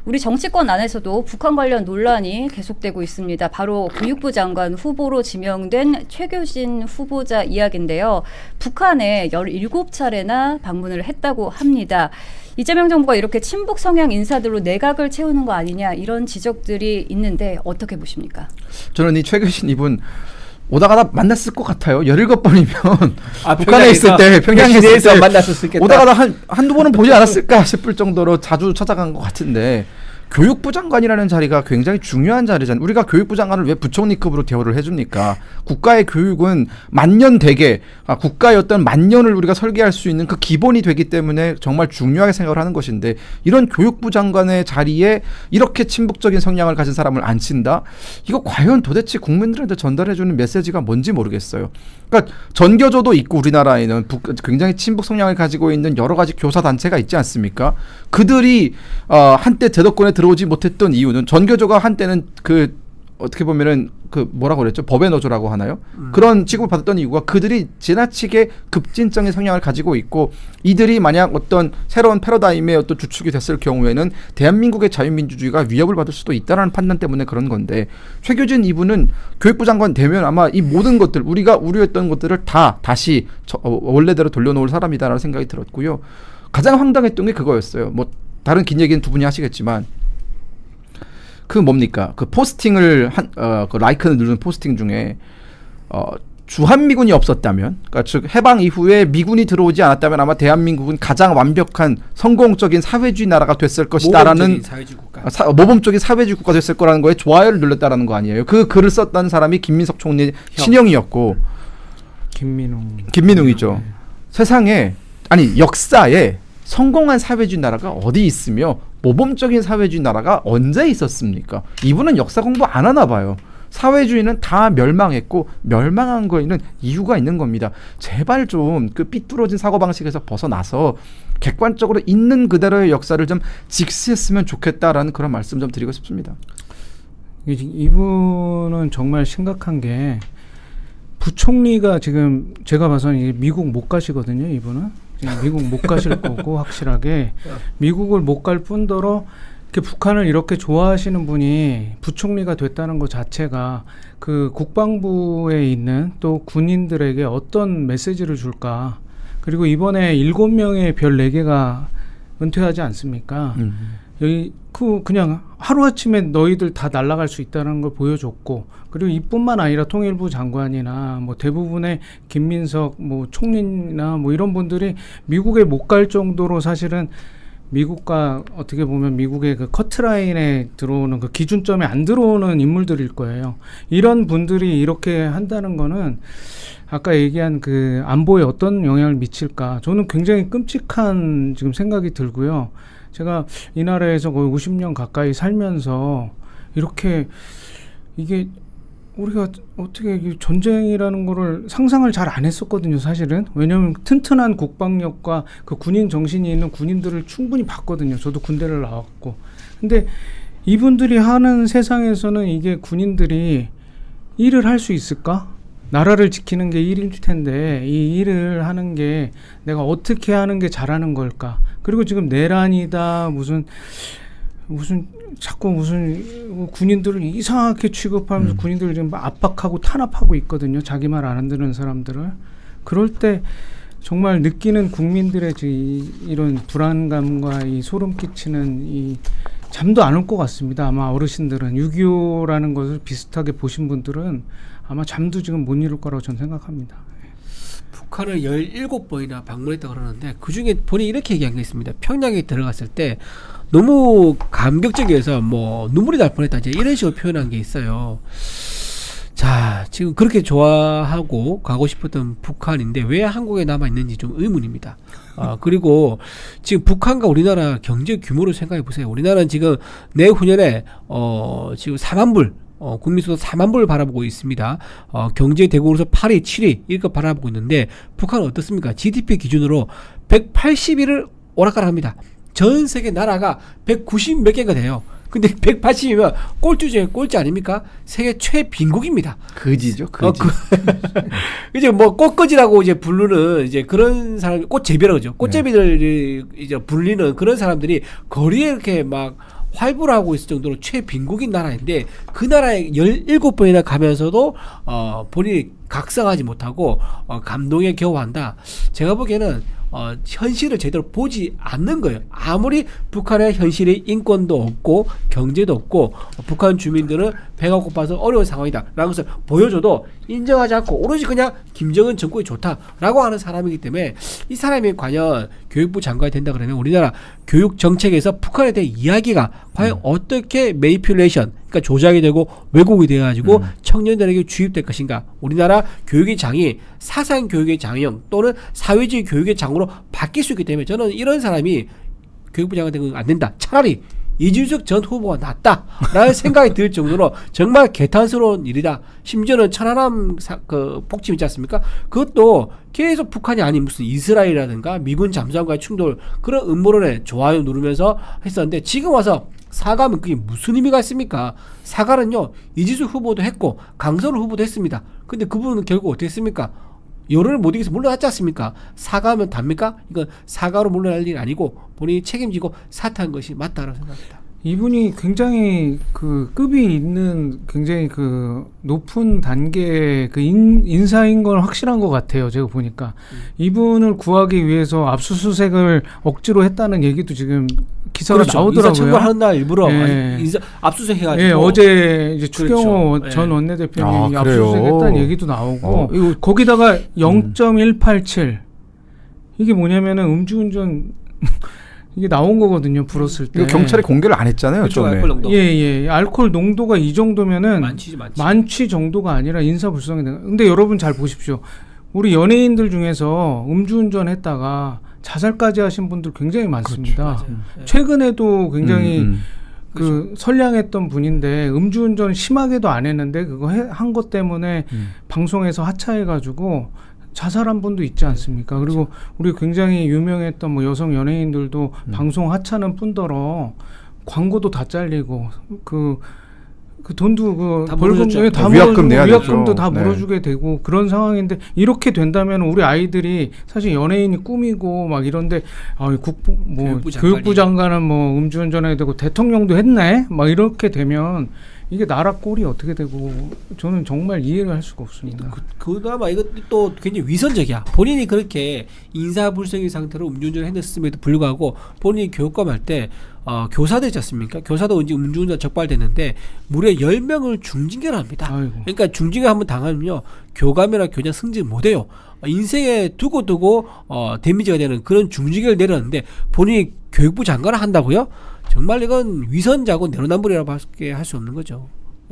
우리 정치권 안에서도 북한 관련 논란이 계속되고 있습니다. 바로 교육부 장관 후보로 지명된 최규진 후보자 이야기인데요. 북한에 17차례나 방문을 했다고 합니다. 이재명 정부가 이렇게 친북 성향 인사들로 내각을 채우는 거 아니냐 이런 지적들이 있는데 어떻게 보십니까? 저는 이 최규진 이분 오다가다 만났을 것 같아요. 17번이면 북한에 있을 때 평양에 있을 때 만났을 수 있겠다. 오다가다 한두 번은 보지 않았을까 싶을 정도로 자주 찾아간 것 같은데 교육부 장관이라는 자리가 굉장히 중요한 자리잖아요. 우리가 교육부 장관을 왜 부총리급으로 대우를 해줍니까? 국가의 교육은 만년대계, 국가의 어떤 만년을 우리가 설계할 수 있는 그 기본이 되기 때문에 정말 중요하게 생각을 하는 것인데 이런 교육부 장관의 자리에 이렇게 친북적인 성향을 가진 사람을 앉힌다? 이거 과연 도대체 국민들한테 전달해주는 메시지가 뭔지 모르겠어요. 그러니까 전교조도 있고 우리나라에는 굉장히 친북 성향을 가지고 있는 여러 가지 교사 단체가 있지 않습니까? 그들이 한때 제도권에 들어오지 못했던 이유는 전교조가 한때는 그 어떻게 보면은 그 뭐라고 그랬죠? 법의 노조라고 하나요? 그런 취급을 받았던 이유가 그들이 지나치게 급진적인 성향을 가지고 있고 이들이 만약 어떤 새로운 패러다임의 어떤 주축이 됐을 경우에는 대한민국의 자유민주주의가 위협을 받을 수도 있다는 판단 때문에 그런 건데 최규진 이분은 교육부 장관 되면 아마 이 모든 것들 우리가 우려했던 것들을 다 다시 원래대로 돌려놓을 사람이다라는 생각이 들었고요. 가장 황당했던 게 그거였어요. 뭐 다른 긴 얘기는 두 분이 하시겠지만 그 뭡니까? 그 포스팅을 그 라이크를 누르는 포스팅 중에 주한미군이 없었다면, 그러니까 즉 해방 이후에 미군이 들어오지 않았다면 아마 대한민국은 가장 완벽한 성공적인 사회주의 나라가 됐을 것이다라는 모범적인 사회주의 국가 됐을 거라는 거에 좋아요를 눌렀다라는 거 아니에요? 그 글을 썼다는 사람이 김민석 총리 친형이었고 김민웅이죠. 네. 세상에 아니 역사에 성공한 사회주의 나라가 어디 있으며 모범적인 사회주의 나라가 언제 있었습니까? 이분은 역사 공부 안 하나 봐요. 사회주의는 다 멸망했고 멸망한 거에는 이유가 있는 겁니다. 제발 좀 그 삐뚤어진 사고방식에서 벗어나서 객관적으로 있는 그대로의 역사를 좀 직시했으면 좋겠다라는 그런 말씀 좀 드리고 싶습니다. 이분은 정말 심각한 게 부총리가 지금 제가 봐서는 미국 못 가시거든요. 이분은. 미국 못 가실 거고 확실하게 미국을 못 갈 뿐더러 이렇게 북한을 이렇게 좋아하시는 분이 부총리가 됐다는 것 자체가 그 국방부에 있는 또 군인들에게 어떤 메시지를 줄까. 그리고 이번에 7명의 별 4개가 은퇴하지 않습니까? 여기 그냥 하루아침에 너희들 다 날아갈 수 있다는 걸 보여줬고 그리고 이뿐만 아니라 통일부 장관이나 뭐 대부분의 김민석 뭐 총리나 뭐 이런 분들이 미국에 못 갈 정도로 사실은 미국과 어떻게 보면 미국의 그 커트라인에 들어오는 그 기준점에 안 들어오는 인물들일 거예요. 이런 분들이 이렇게 한다는 거는 아까 얘기한 그 안보에 어떤 영향을 미칠까 저는 굉장히 끔찍한 지금 생각이 들고요. 제가 이 나라에서 거의 50년 가까이 살면서 이렇게 이게 우리가 어떻게 전쟁이라는 거를 상상을 잘 안 했었거든요, 사실은. 왜냐하면 튼튼한 국방력과 그 군인 정신이 있는 군인들을 충분히 봤거든요. 저도 군대를 나왔고. 근데 이분들이 하는 세상에서는 이게 군인들이 일을 할 수 있을까? 나라를 지키는 게 일일 텐데 이 일을 하는 게 내가 어떻게 하는 게 잘하는 걸까? 그리고 지금 내란이다 무슨 자꾸 무슨 군인들을 이상하게 취급하면서 군인들을 지금 압박하고 탄압하고 있거든요. 자기 말 안 듣는 사람들을. 그럴 때 정말 느끼는 국민들의 이런 불안감과 이 소름 끼치는 이 잠도 안 올 것 같습니다. 아마 어르신들은 6.25라는 것을 비슷하게 보신 분들은 아마 잠도 지금 못 이룰 거라고 저는 생각합니다. 북한을 17번이나 방문했다고 그러는데 그중에 본인이 이렇게 얘기한 게 있습니다. 평양에 들어갔을 때 너무 감격적이어서 뭐 눈물이 날 뻔했다 이제 이런 식으로 표현한 게 있어요. 자, 지금 그렇게 좋아하고 가고 싶었던 북한인데 왜 한국에 남아 있는지 좀 의문입니다. 그리고 지금 북한과 우리나라 경제 규모를 생각해 보세요. 우리나라는 지금 내후년에 지금 4만 불 국민수도 4만 불을 바라보고 있습니다. 경제 대국으로서 8위, 7위 이렇게 바라보고 있는데 북한은 어떻습니까? GDP 기준으로 180위를 오락가락합니다. 전 세계 나라가 190 몇 개가 돼요. 근데 180이면 꼴찌 중에 꼴찌 아닙니까? 세계 최빈국입니다. 거지죠, 거지. 이제 뭐 꽃거지라고 이제 부르는 이제 그런 사람, 꽃제비라고 그러죠. 꽃제비들이 이제 불리는 그런 사람들이 거리에 이렇게 막 활보를 하고 있을 정도로 최빈국인 나라인데 그 나라에 17번이나 가면서도 본인이 각성하지 못하고 감동에 겨워한다. 제가 보기에는 현실을 제대로 보지 않는 거예요. 아무리 북한의 현실이 인권도 없고 경제도 없고 북한 주민들은 배가 고파서 어려운 상황이다 라는 것을 보여줘도 인정하지 않고 오로지 그냥 김정은 정권이 좋다라고 하는 사람이기 때문에 이 사람이 과연 교육부 장관이 된다 그러면 우리나라 교육 정책에서 북한에 대한 이야기가 과연 어떻게 매니퓰레이션, 그러니까 조작이 되고 왜곡이 돼가지고 청년들에게 주입될 것인가. 우리나라 교육의 장이 사상 교육의 장형 또는 사회주의 교육의 장으로 바뀔 수 있기 때문에 저는 이런 사람이 교육부 장관 되면 안 된다. 차라리 이준석 전 후보가 낫다라는 생각이 들 정도로 정말 개탄스러운 일이다. 심지어는 천안함 그 폭침 있지 않습니까? 그것도 계속 북한이 아닌 무슨 이스라엘이라든가 미군 잠수함과의 충돌 그런 음모론에 좋아요 누르면서 했었는데 지금 와서 사과하면 그게 무슨 의미가 있습니까? 사과는요 이준석 후보도 했고 강선우 후보도 했습니다. 근데 그분은 결국 어떻게 했습니까? 여론을 못 이겨서 물러났지 않습니까? 사과하면 답니까? 이건 사과로 물러날 일이 아니고 본인이 책임지고 사퇴한 것이 맞다고 생각합니다. 이분이 굉장히 그 급이 있는 굉장히 그 높은 단계의 그 인사인 건 확실한 것 같아요. 제가 보니까 이분을 구하기 위해서 압수수색을 억지로 했다는 얘기도 지금 기사가 그렇죠. 나오더라고요. 인사청구하는 날 일부러 예. 압수수색해가지고. 예, 어제 이제 추경호 그렇죠. 전 아, 원내대표님이 그래요? 압수수색했다는 얘기도 나오고 이거 거기다가 0.187 이게 뭐냐면은 음주운전 이게 나온 거거든요. 불었을 때. 이거 경찰이 공개를 안 했잖아요. 그렇죠. 처음에. 알코올 농도. 예. 알코올 농도가 이 정도면은 많지. 만취 정도가 아니라 인사불성이 되는. 근데 여러분 잘 보십시오. 우리 연예인들 중에서 음주운전 했다가 자살까지 하신 분들 굉장히 많습니다. 맞아요. 예. 최근에도 굉장히 그 선량했던 분인데 음주운전 심하게도 안 했는데 그거 한 것 때문에 방송에서 하차해가지고 자살한 분도 있지 않습니까? 그리고 우리 굉장히 유명했던 뭐 여성 연예인들도 방송 하차는 뿐더러 광고도 다 잘리고 그 돈도 다 벌금 물어줬죠. 다 위약금 내야 되죠. 위약금도 다 네. 물어주게 되고 그런 상황인데 이렇게 된다면 우리 아이들이 사실 연예인이 꿈이고 막 이런데 교육부 장관은 뭐 음주운전해야 되고 대통령도 했네 막 이렇게 되면 이게 나라 꼴이 어떻게 되고 저는 정말 이해를 할 수가 없습니다. 그나마 이것도 또 굉장히 위선적이야. 본인이 그렇게 인사불성의 상태로 음주운전을 했음에도 불구하고 본인이 교육감 할 때 교사들 있지 않습니까? 교사도 이제 음주운전 적발됐는데 무려 10명을 중징계를 합니다. 아이고. 그러니까 중징계 한번 당하면요 교감이나 교장 승진 못해요. 인생에 두고 데미지가 되는 그런 중징계를 내렸는데 본인이 교육부 장관을 한다고요? 정말 이건 위선자고 내로남불이라고 밖에 할 수 없는 거죠.